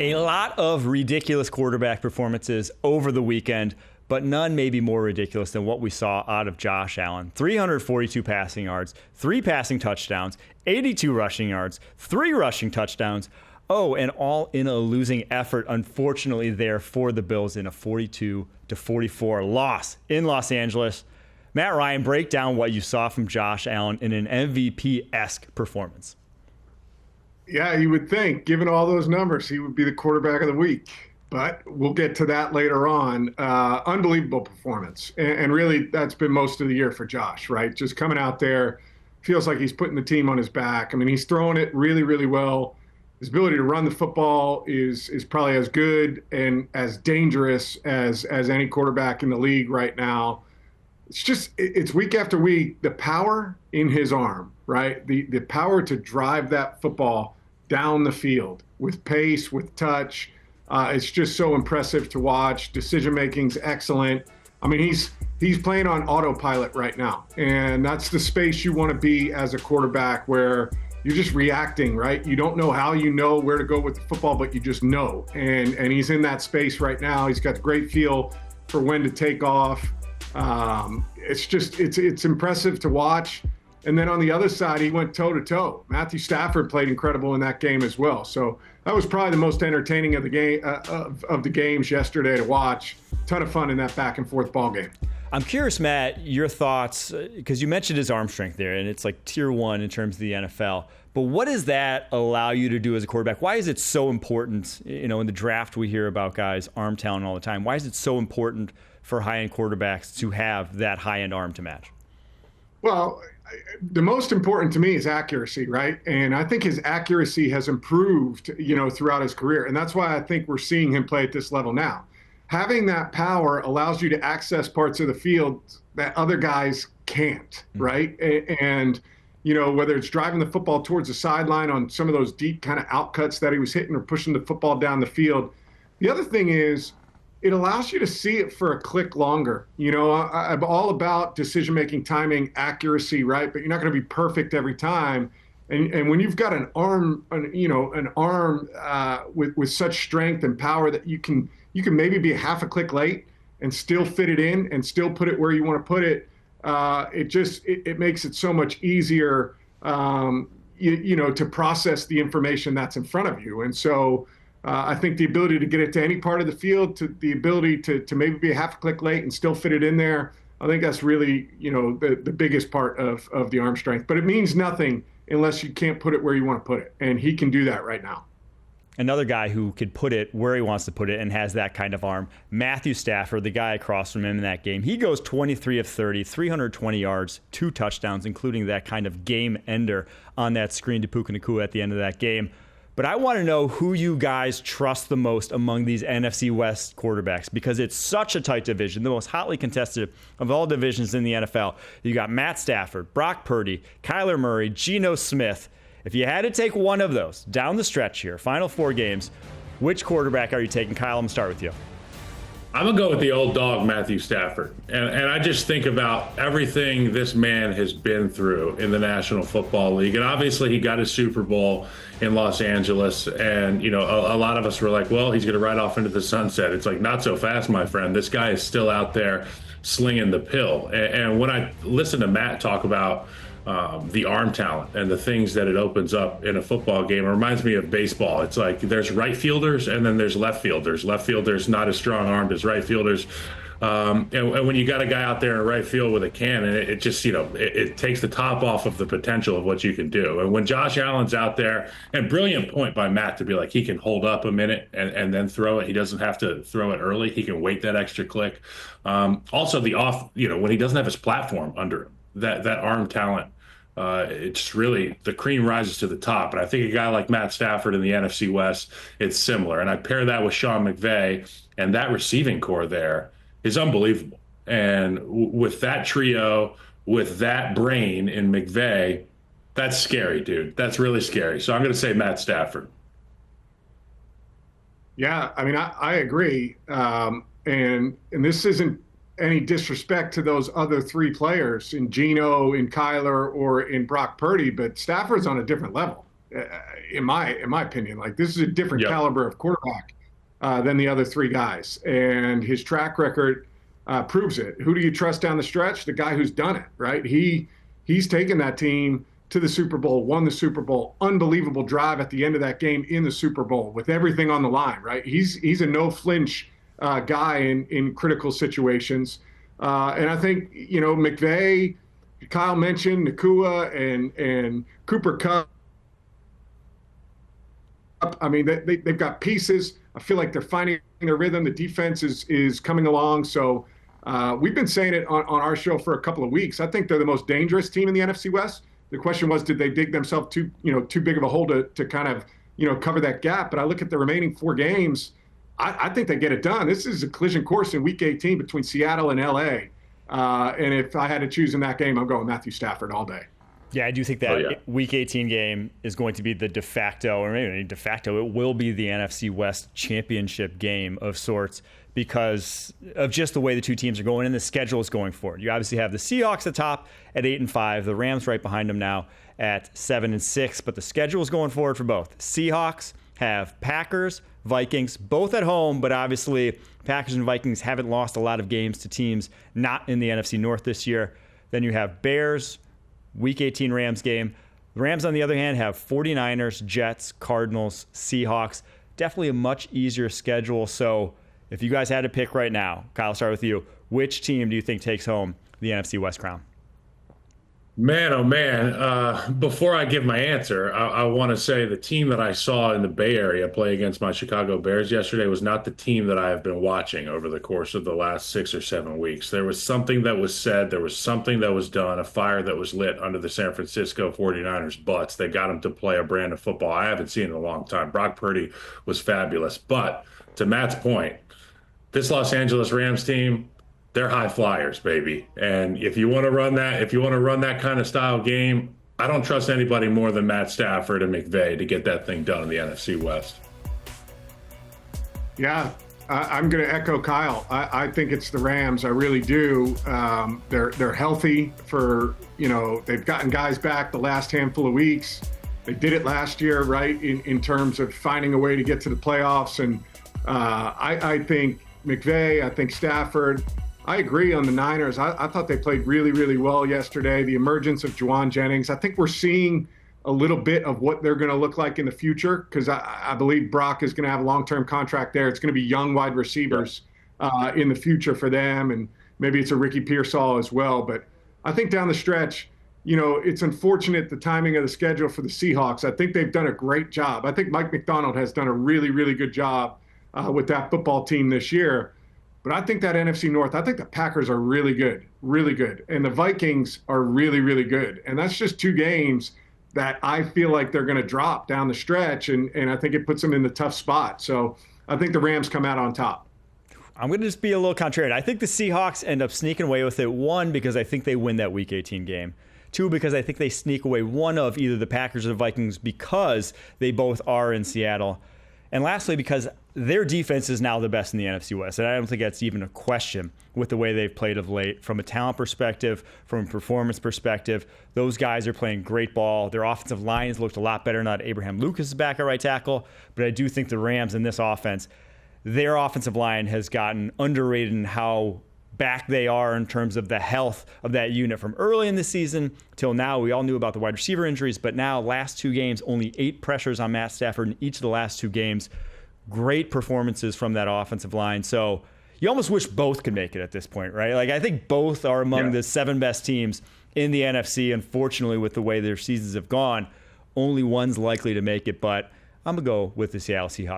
A lot of ridiculous quarterback performances over the weekend, but none may be more ridiculous than what we saw out of Josh Allen. 342 passing yards, 3 passing touchdowns, 82 rushing yards, 3 rushing touchdowns. Oh, and all in a losing effort, unfortunately, there for the Bills in a 42-44 loss in Los Angeles. Matt Ryan, break down what you saw from Josh Allen in an MVP-esque performance. Yeah, you would think, given all those numbers, he would be the quarterback of the week. But we'll get to that later on. Unbelievable performance. And really, that's been most of the year for Josh, right? Just coming out there, feels like he's putting the team on his back. I mean, he's throwing it really, really well. His ability to run the football is probably as good and as dangerous as any quarterback in the league right now. It's week after week, the power in his arm, right? The power to drive that football down the field with pace, with touch. It's just so impressive to watch. Decision-making's excellent. I mean, he's playing on autopilot right now. And that's the space you want to be as a quarterback, where you're just reacting, right? You don't know how you know where to go with the football, but you just know. And he's in that space right now. He's got a great feel for when to take off. It's impressive to watch. And then on the other side, he went toe-to-toe. Matthew Stafford played incredible in that game as well. So that was probably the most entertaining of the game of the games yesterday to watch. Ton of fun in that back-and-forth ball game. I'm curious, Matt, your thoughts, because you mentioned his arm strength there, and it's like tier 1 in terms of the NFL. But what does that allow you to do as a quarterback? Why is it so important? You know, in the draft, we hear about guys' arm talent all the time. Why is it so important for high-end quarterbacks to have that high-end arm to match? Well, the most important to me is accuracy, right? And I think his accuracy has improved, throughout his career. And that's why I think we're seeing him play at this level now. Having that power allows you to access parts of the field that other guys can't, right? And, whether it's driving the football towards the sideline on some of those deep kind of outcuts that he was hitting or pushing the football down the field. The other thing is, it allows you to see it for a click longer. I'm all about decision-making, timing, accuracy, right? But you're not going to be perfect every time. And when you've got an arm, with such strength and power that you can maybe be half a click late and still fit it in and still put it where you want to put it. It makes it so much easier, to process the information that's in front of you. And so, I think the ability to get it to any part of the field, to the ability to maybe be a half a click late and still fit it in there, I think that's really, the biggest part of the arm strength. But it means nothing unless you can't put it where you want to put it. And he can do that right now. Another guy who could put it where he wants to put it and has that kind of arm, Matthew Stafford, the guy across from him in that game. He goes 23 of 30, 320 yards, 2 touchdowns, including that kind of game ender on that screen to Puka Nacua at the end of that game. But I want to know who you guys trust the most among these NFC West quarterbacks, because it's such a tight division, the most hotly contested of all divisions in the NFL. You got Matt Stafford, Brock Purdy, Kyler Murray, Geno Smith. If you had to take one of those down the stretch here, final 4 games, which quarterback are you taking? Kyle, I'm going to start with you. I'm going to go with the old dog, Matthew Stafford. And I just think about everything this man has been through in the National Football League. And obviously he got his Super Bowl in Los Angeles. And, a lot of us were like, well, he's going to ride off into the sunset. It's like, not so fast, my friend. This guy is still out there slinging the pill. And when I listen to Matt talk about the arm talent and the things that it opens up in a football game, it reminds me of baseball. It's like there's right fielders and then there's left fielders. Left fielders not as strong-armed as right fielders. And when you got a guy out there in right field with a cannon, it just, it takes the top off of the potential of what you can do. And when Josh Allen's out there, and brilliant point by Matt to be like, he can hold up a minute and then throw it. He doesn't have to throw it early. He can wait that extra click. Also when he doesn't have his platform under him, that arm talent, it's really, the cream rises to the top. And I think a guy like Matt Stafford in the NFC West, it's similar. And I pair that with Sean McVay, and that receiving core there is unbelievable. And with that trio, with that brain in McVay, that's scary, dude. That's really scary. So I'm going to say Matt Stafford. Yeah, I mean, I agree. And this isn't any disrespect to those other 3 players in Geno, in Kyler, or in Brock Purdy, but Stafford's on a different level. in my opinion. Like, this is a different Yep. caliber of quarterback than the other three guys, and his track record proves it. Who do you trust down the stretch? The guy who's done it, right? He's taken that team to the Super Bowl, won the Super Bowl, unbelievable drive at the end of that game in the Super Bowl with everything on the line, right? He's a no flinch guy in critical situations. And I think, McVay, Kyle mentioned Nakua and Cooper Kupp. I mean, they've got pieces. I feel like they're finding their rhythm. The defense is coming along. So we've been saying it on our show for a couple of weeks. I think they're the most dangerous team in the NFC West. The question was, did they dig themselves too big of a hole to kind of, cover that gap? But I look at the remaining 4 games. I think they get it done. This is a collision course in Week 18 between Seattle and LA. And if I had to choose in that game, I'm going Matthew Stafford all day. Yeah, I do think that Week 18 game is going to be the de facto, or maybe de facto, it will be the NFC West championship game of sorts because of just the way the two teams are going and the schedule is going forward. You obviously have the Seahawks at top at 8-5, the Rams right behind them now at 7-6, but the schedule is going forward for both. Seahawks have Packers, Vikings, both at home, but obviously Packers and Vikings haven't lost a lot of games to teams not in the NFC North this year. Then you have Bears, Week 18 Rams game. The Rams, on the other hand, have 49ers, Jets, Cardinals, Seahawks. Definitely a much easier schedule. So if you guys had to pick right now, Kyle, I'll start with you. Which team do you think takes home the NFC West crown? Man, oh man. Before I give my answer, I want to say the team that I saw in the Bay Area play against my Chicago Bears yesterday was not the team that I have been watching over the course of the last 6 or 7 weeks. There was something that was said. There was something that was done, a fire that was lit under the San Francisco 49ers' butts. They got them to play a brand of football I haven't seen in a long time. Brock Purdy was fabulous. But to Matt's point, this Los Angeles Rams team, they're high flyers, baby. And if you want to run that kind of style game, I don't trust anybody more than Matt Stafford and McVay to get that thing done in the NFC West. Yeah, I'm going to echo Kyle. I think it's the Rams. I really do. They're healthy for, they've gotten guys back the last handful of weeks. They did it last year, right, in terms of finding a way to get to the playoffs. And I think McVay, I think Stafford. I agree on the Niners. I thought they played really, really well yesterday. The emergence of Juwan Jennings. I think we're seeing a little bit of what they're going to look like in the future because I believe Brock is going to have a long-term contract there. It's going to be young wide receivers in the future for them, and maybe it's a Ricky Pearsall as well. But I think down the stretch, it's unfortunate the timing of the schedule for the Seahawks. I think they've done a great job. I think Mike McDonald has done a really, really good job with that football team this year. But I think that NFC North, I think the Packers are really good, and the Vikings are really, really good. And that's just 2 games that I feel like they're going to drop down the stretch, and I think it puts them in the tough spot. So I think the Rams come out on top. I'm going to just be a little contrarian. I think the Seahawks end up sneaking away with it, 1, because I think they win that Week 18 game. 2, because I think they sneak away one of either the Packers or the Vikings because they both are in Seattle. And lastly, because their defense is now the best in the NFC West. And I don't think that's even a question with the way they've played of late. From a talent perspective, from a performance perspective, those guys are playing great ball. Their offensive lines looked a lot better now that Abraham Lucas is back at right tackle. But I do think the Rams in this offense, their offensive line has gotten underrated in how back they are in terms of the health of that unit from early in the season till now. We all knew about the wide receiver injuries, but now last 2 games, only 8 pressures on Matt Stafford in each of the last 2 games. Great performances from that offensive line. So you almost wish both could make it at this point, right? Like, I think both are among the 7 best teams in the NFC. Unfortunately, with the way their seasons have gone, only one's likely to make it, but I'm going to go with the Seattle Seahawks